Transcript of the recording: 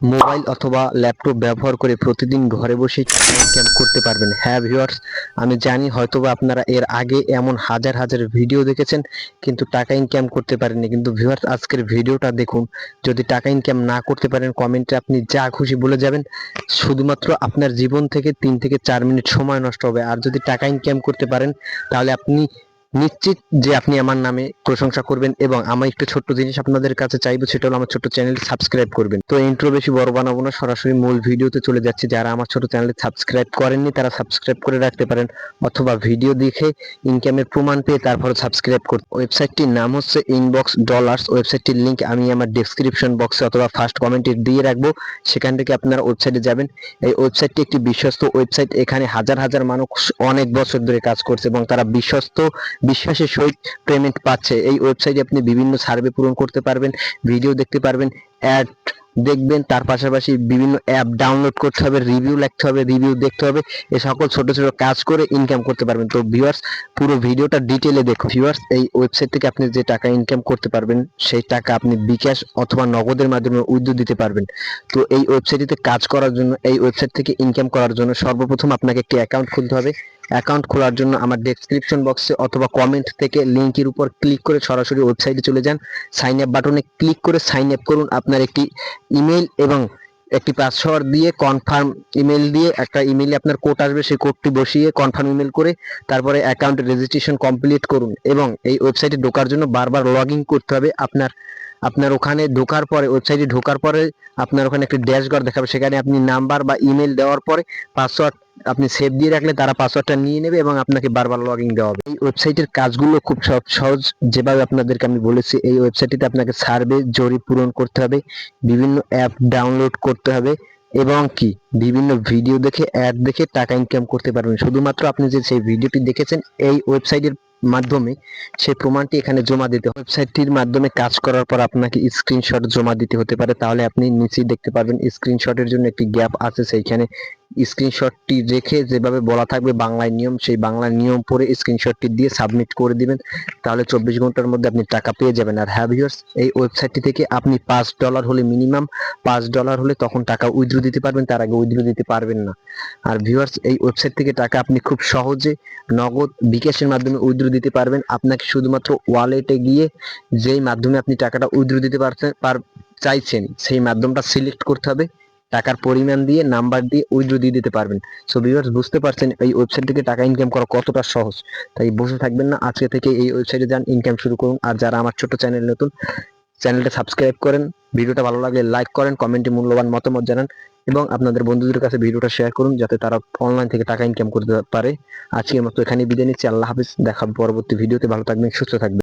Mobile অথবা laptop ব্যবহার করে প্রতিদিন ঘরে বসেই টাকা ইনকাম করতে পারবেন। হ্যাঁ ভিউয়ার্স, আমি জানি হয়তোবা আপনারা এর আগে এমন হাজার হাজার ভিডিও দেখেছেন কিন্তু টাকা ইনকাম করতে পারেননি। কিন্তু ভিউয়ার্স, আজকের ভিডিওটা দেখুন। যদি টাকা ইনকাম না করতে পারেন কমেন্টে আপনি যা খুশি বলে যাবেন, শুধুমাত্র আপনার জীবন থেকে 3 থেকে 4 মিনিট সময় নষ্ট হবে। আর যদি টাকা ইনকাম করতে পারেন তাহলে আপনি নিশ্চিত যে আপনি আমার নামে প্রশংসা করবেন। এবং আমার একটু ছোট্ট জিনিস আপনাদের কাছে চাইবো, সেটা হলো আমার ছোট্ট চ্যানেল সাবস্ক্রাইব করবেন। তো ইন্ট্রো বেশি বড় বানাবো না, সরাসরি মূল ভিডিওতে চলে যাচ্ছে। যারা আমার ছোট চ্যানেলে সাবস্ক্রাইব করেননি তারা সাবস্ক্রাইব করে রাখতে পারেন, অথবা ভিডিও দেখে ইনকামের প্রমাণ পেয়ে তারপর সাবস্ক্রাইব করতে। ওয়েবসাইটটির নাম হচ্ছে ইনবক্স ডলার্স। ওয়েবসাইটটির লিংক আমি আমার ডেসক্রিপশন বক্সে অথবা ফার্স্ট কমেন্টে দিয়ে রাখবো, সেখান থেকে আপনারা ওয়েবসাইটে যাবেন। এই ওয়েবসাইটটি একটি বিশ্বস্ত ওয়েবসাইট। এখানে হাজার হাজার মানুষ অনেক বছর ধরে কাজ করছে এবং তারা বিশ্বাসের সহিত পেমেন্ট পাচ্ছে। এই ওয়েবসাইটে আপনি বিভিন্ন সার্ভে পূরণ করতে পারবেন, ভিডিও দেখতে পারবেন, অ্যাড দেখবেন, তার পাশাপাশি বিভিন্ন অ্যাপ ডাউনলোড করতে হবে, রিভিউ লিখতে হবে, রিভিউ দেখতে হবে। এই সকল ছোট ছোট কাজ করে ইনকাম করতে পারবেন। তো ভিউয়ার্স, পুরো ভিডিওটা ডিটেইলে দেখুন। ভিউয়ার্স, এই ওয়েবসাইট থেকে আপনি যে টাকা ইনকাম করতে পারবেন সেই টাকা আপনি বিকাশ অথবা নগদের মাধ্যমে উইথড্র দিতে পারবেন। তো এই ওয়েবসাইটটিতে কাজ করার জন্য, এই ওয়েবসাইট থেকে ইনকাম করার জন্য সর্বপ্রথম আপনাকে একটি অ্যাকাউন্ট খুলতে হবে। অ্যাকাউন্ট খোলার জন্য আমার ডেসক্রিপশন বক্সে অথবা কমেন্ট থেকে লিংকের উপর ক্লিক করে সরাসরি ওয়েবসাইটে চলে যান। সাইন আপ বাটনে ক্লিক করে সাইন আপ করুন। আপনার একটি ইমেল এবং একটি পাসওয়ার্ড দিয়ে কনফার্ম ইমেল দিয়ে একটা ইমেইলে আপনার কোড আসবে, সেই কোডটি বসিয়ে কনফার্ম ইমেল করে তারপরে অ্যাকাউন্ট রেজিস্ট্রেশন কমপ্লিট করুন। এবং এই ওয়েবসাইটে ঢোকার জন্য বারবার লগ ইন করতে হবে। আপনার ওখানে ঢোকার পরে, ওয়েবসাইটে ঢোকার পরে আপনার ওখানে একটি ড্যাশবোর্ড দেখাবে, সেখানে আপনি নাম্বার বা ইমেল দেওয়ার পরে পাসওয়ার্ড আপনি সেভ দিয়ে রাখলে তারা পাসওয়ার্ডটা নিয়ে নেবে এবং আপনাকে বারবার লগ ইন দেওয়া হবে। এই ওয়েবসাইটের কাজগুলো খুব সহজ, যেভাবে আপনাদেরকে আমি বলেছি। এই ওয়েবসাইটটিতে আপনাকে সার্ভে জরিপ পূরণ করতে হবে, বিভিন্ন অ্যাপ ডাউনলোড করতে হবে এবং কি বিভিন্ন ভিডিও দেখে, অ্যাড দেখে টাকা ইনকাম করতে পারবেন। শুধুমাত্র আপনি যে সেই ভিডিওটি দেখেছেন এই ওয়েবসাইটের মাধ্যমে সেই প্রমাণটি এখানে জমা দিতে হবে। ওয়েবসাইটটির মাধ্যমে কাজ করার পর আপনাকে স্ক্রিনশট জমা দিতে হতে পারে, তাহলে আপনি নিচেই দেখতে পারবেন স্ক্রিনশটের জন্য একটি গ্যাপ আছে। সেইখানে স্ক্রিনশটটি রেখে যেভাবে বলা থাকবে বাংলায় নিয়ম, সেই বাংলার নিয়ম পড়ে স্ক্রিনশটটি দিয়ে সাবমিট করে দিবেন। তাহলে 24 ঘন্টার মধ্যে আপনি টাকা পেয়ে যাবেন। আর হ্যাঁ ভিউয়ার্স, এই ওয়েবসাইটটি থেকে আপনি $5 হলে, মিনিমাম $5 হলে তখন টাকা উইথড্র দিতে পারবেন, তার আগে উইথড্র দিতে পারবেন না। আর ভিউয়ার্স, এই ওয়েবসাইট থেকে টাকা আপনি খুব সহজে নগদ বিকাশের মাধ্যমে উইথড্র দিতে পারবেন। আপনাকে শুধুমাত্র ওয়ালেটে গিয়ে যেই মাধ্যমে আপনি টাকাটা উইথড্র দিতে চাইছেন সেই মাধ্যমটা সিলেক্ট করতে হবে, টাকার পরিমাণ দিয়ে, নাম্বার দিয়ে উইথড্র দিয়ে দিতে পারবেন। সো ভিউয়ার্স, বুঝতে পারছেন এই ওয়েবসাইট থেকে টাকা ইনকাম করা কতটা সহজ। তাই বসে থাকবেন না, আজকে থেকে এই ওয়েবসাইটে যান, ইনকাম শুরু করুন। আর যারা আমার ছোট চ্যানেল নতুন, চ্যানেলটা সাবস্ক্রাইব করেন, ভিডিওটা ভালো লাগলে লাইক করেন, কমেন্টে মূল্যবান মতামত জানান এবং আপনাদের বন্ধুদের কাছে ভিডিওটা শেয়ার করুন যাতে তারা অনলাইন থেকে টাকা ইনকাম করতে পারে। আজকের মতো এখানেই বিদায় নিচ্ছি। আল্লাহ হাফিজ, দেখা হবে পরবর্তী ভিডিওতে। ভালো থাকবেন, সুস্থ থাকবেন।